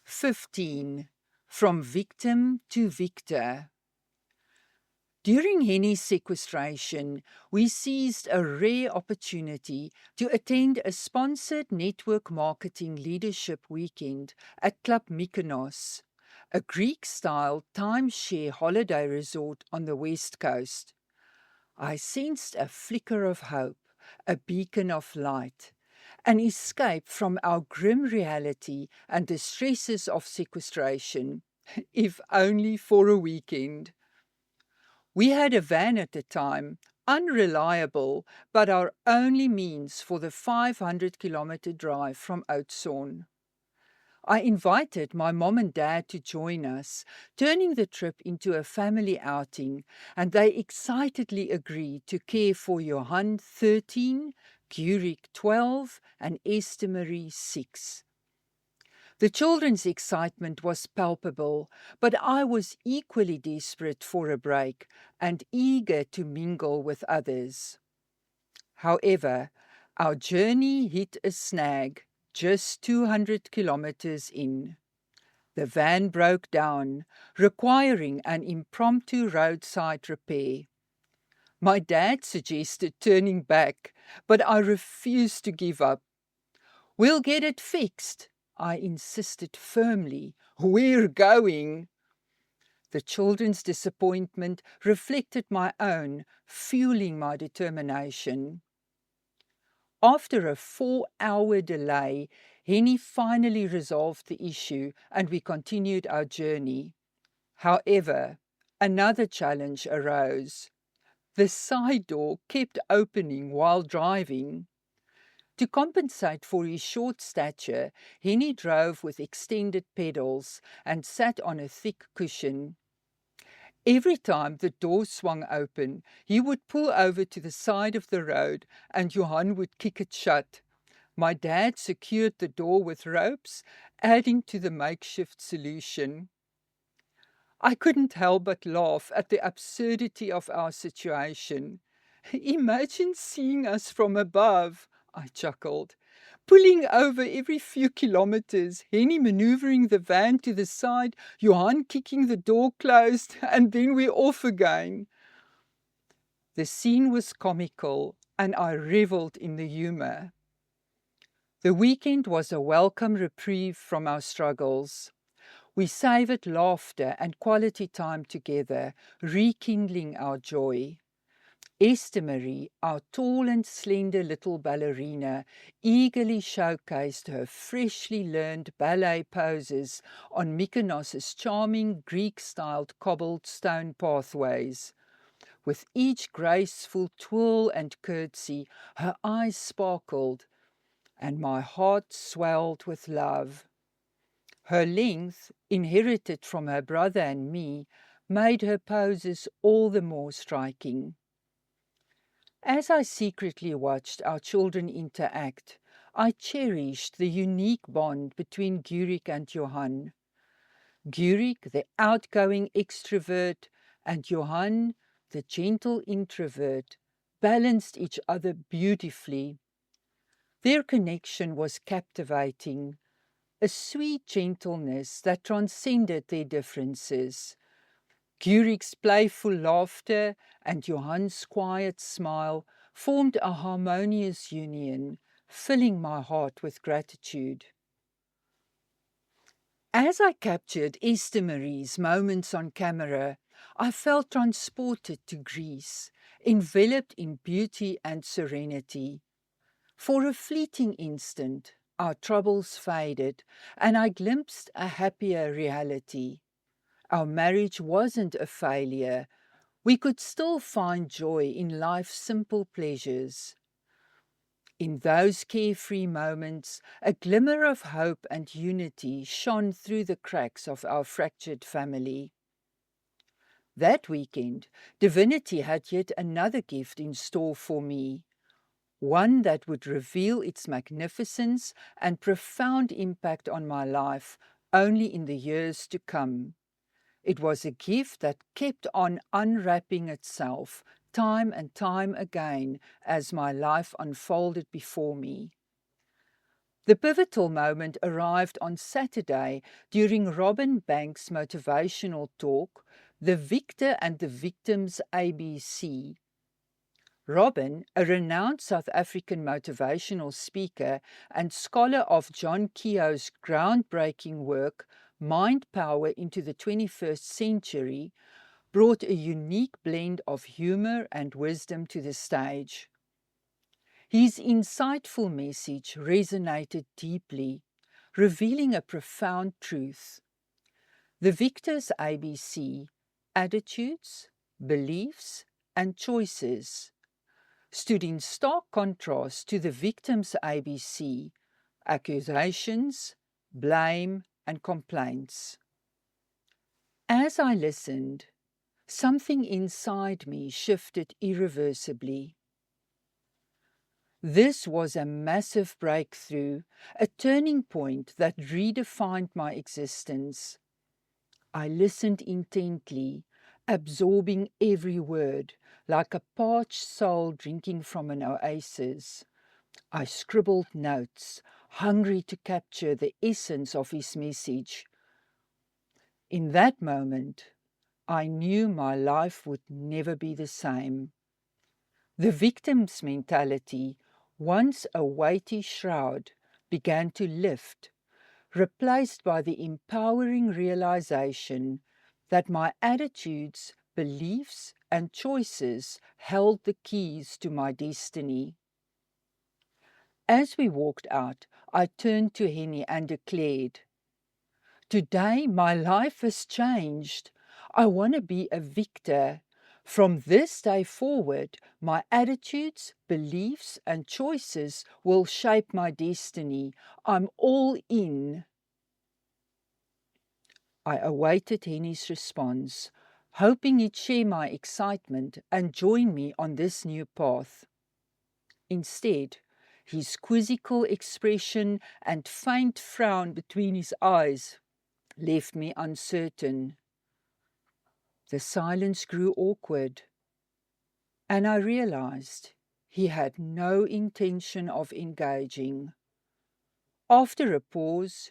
15. From Victim to Victor. During Henny's sequestration, we seized a rare opportunity to attend a sponsored network marketing leadership weekend at Club Mykonos, a Greek-style timeshare holiday resort on the west coast. I sensed a flicker of hope, a beacon of light, an escape from our grim reality and the stresses of sequestration, if only for a weekend. We had a van at the time, unreliable, but our only means for the 500-kilometer drive from Oudtshoorn. I invited my mom and dad to join us, turning the trip into a family outing, and they excitedly agreed to care for Johan 13, Gurik 12, and Esther Marie 6. The children's excitement was palpable, but I was equally desperate for a break and eager to mingle with others. However, our journey hit a snag just 200 kilometers in. The van broke down, requiring an impromptu roadside repair. My dad suggested turning back, but I refused to give up. "We'll get it fixed," I insisted firmly. "We're going." The children's disappointment reflected my own, fueling my determination. After a 4-hour delay, Henny finally resolved the issue and we continued our journey. However, another challenge arose. The side door kept opening while driving. To compensate for his short stature, Henny drove with extended pedals and sat on a thick cushion. Every time the door swung open, he would pull over to the side of the road and Johan would kick it shut. My dad secured the door with ropes, adding to the makeshift solution. I couldn't help but laugh at the absurdity of our situation. "Imagine seeing us from above," I chuckled. "Pulling over every few kilometers, Henny maneuvering the van to the side, Johan kicking the door closed, and then we're off again." The scene was comical, and I revelled in the humour. The weekend was a welcome reprieve from our struggles. We savoured laughter and quality time together, rekindling our joy. Esther Marie, our tall and slender little ballerina, eagerly showcased her freshly learned ballet poses on Mykonos' charming Greek-styled cobbled stone pathways. With each graceful twirl and curtsy, her eyes sparkled, and my heart swelled with love. Her length, inherited from her brother and me, made her poses all the more striking. As I secretly watched our children interact, I cherished the unique bond between Gurik and Johan. Gurik, the outgoing extrovert, and Johan, the gentle introvert, balanced each other beautifully. Their connection was captivating, a sweet gentleness that transcended their differences. Gurik's playful laughter and Johan's quiet smile formed a harmonious union, filling my heart with gratitude. As I captured Esther Marie's moments on camera, I felt transported to Greece, enveloped in beauty and serenity. For a fleeting instant, our troubles faded, and I glimpsed a happier reality. Our marriage wasn't a failure. We could still find joy in life's simple pleasures. In those carefree moments, a glimmer of hope and unity shone through the cracks of our fractured family. That weekend, Divinity had yet another gift in store for me, one that would reveal its magnificence and profound impact on my life only in the years to come. It was a gift that kept on unwrapping itself time and time again as my life unfolded before me. The pivotal moment arrived on Saturday during Robin Banks' motivational talk, The Victor and the Victim's ABC. Robin, a renowned South African motivational speaker and scholar of John Keogh's groundbreaking work, Mind Power into the 21st Century, brought a unique blend of humor and wisdom to the stage. His insightful message resonated deeply, revealing a profound truth. The Victor's ABC, attitudes, beliefs, and choices, stood in stark contrast to the victim's ABC, accusations, blame, and complaints. As I listened, something inside me shifted irreversibly. This was a massive breakthrough, a turning point that redefined my existence. I listened intently, absorbing every word, like a parched soul drinking from an oasis. I scribbled notes, hungry to capture the essence of his message. In that moment, I knew my life would never be the same. The victim's mentality, once a weighty shroud, began to lift, replaced by the empowering realization that my attitudes, beliefs, and choices held the keys to my destiny. As we walked out, I turned to Henny and declared, "Today my life has changed. I want to be a victor. From this day forward, my attitudes, beliefs, and choices will shape my destiny. I'm all in." I awaited Henny's response, hoping he'd share my excitement and join me on this new path. Instead, his quizzical expression and faint frown between his eyes left me uncertain. The silence grew awkward, and I realized he had no intention of engaging. After a pause,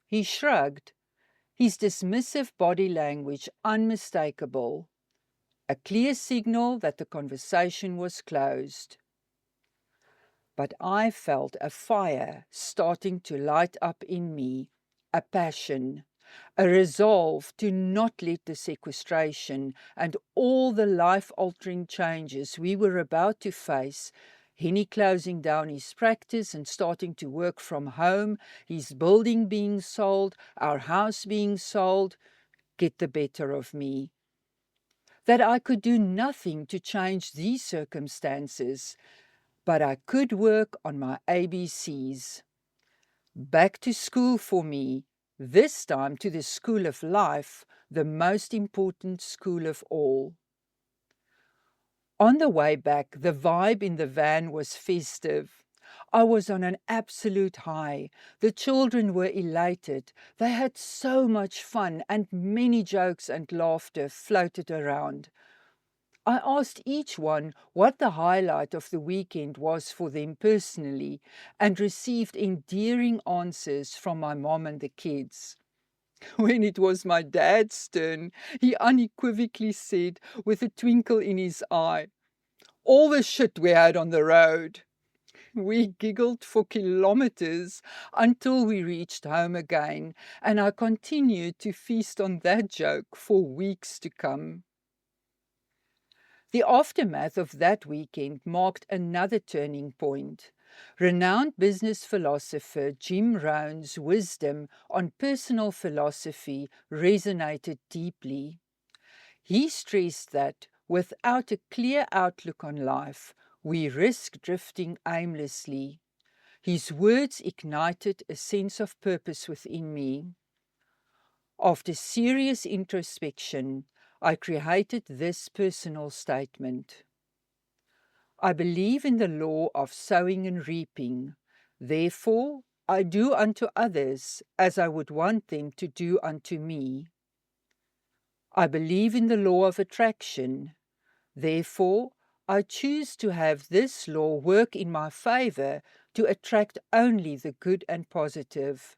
he shrugged, his dismissive body language unmistakable, a clear signal that the conversation was closed. But I felt a fire starting to light up in me, a passion, a resolve to not let the sequestration and all the life-altering changes we were about to face, Henny closing down his practice and starting to work from home, his building being sold, our house being sold, get the better of me. That I could do nothing to change these circumstances, but I could work on my ABCs. Back to school for me, this time to the school of life, the most important school of all. On the way back, the vibe in the van was festive. I was on an absolute high. The children were elated. They had so much fun, and many jokes and laughter floated around. I asked each one what the highlight of the weekend was for them personally, and received endearing answers from my mom and the kids. When it was my dad's turn, he unequivocally said, with a twinkle in his eye, "All the shit we had on the road." We giggled for kilometers until we reached home again, and I continued to feast on that joke for weeks to come. The aftermath of that weekend marked another turning point. Renowned business philosopher Jim Rohn's wisdom on personal philosophy resonated deeply. He stressed that without a clear outlook on life, we risk drifting aimlessly. His words ignited a sense of purpose within me. After serious introspection, I created this personal statement. I believe in the law of sowing and reaping. Therefore, I do unto others as I would want them to do unto me. I believe in the law of attraction. Therefore, I choose to have this law work in my favor to attract only the good and positive.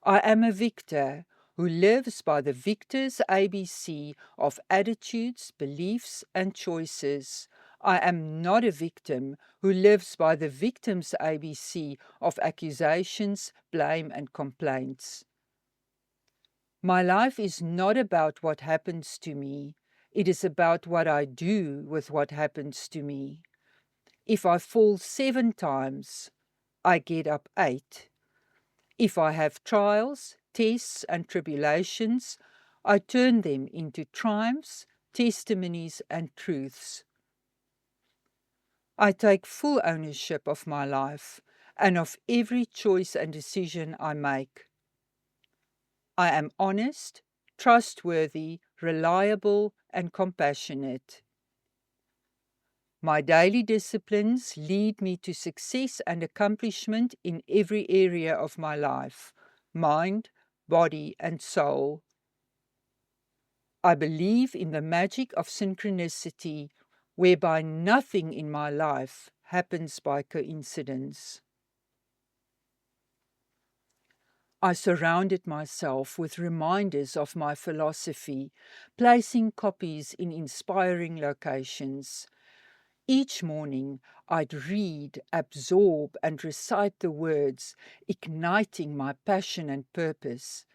I am a victor who lives by the victor's ABC of attitudes, beliefs, and choices. I am not a victim who lives by the victim's ABC of accusations, blame, and complaints. My life is not about what happens to me. It is about what I do with what happens to me. If I fall 7 times, I get up 8. If I have trials, tests, and tribulations, I turn them into triumphs, testimonies, and truths. I take full ownership of my life and of every choice and decision I make. I am honest, trustworthy, reliable, and compassionate. My daily disciplines lead me to success and accomplishment in every area of my life, mind, body, and soul. I believe in the magic of synchronicity, whereby nothing in my life happens by coincidence. I surrounded myself with reminders of my philosophy, placing copies in inspiring locations. Each morning, I'd read, absorb, and recite the words, igniting my passion and purpose.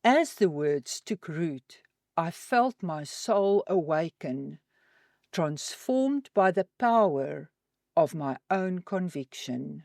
As the words took root, I felt my soul awaken, transformed by the power of my own conviction.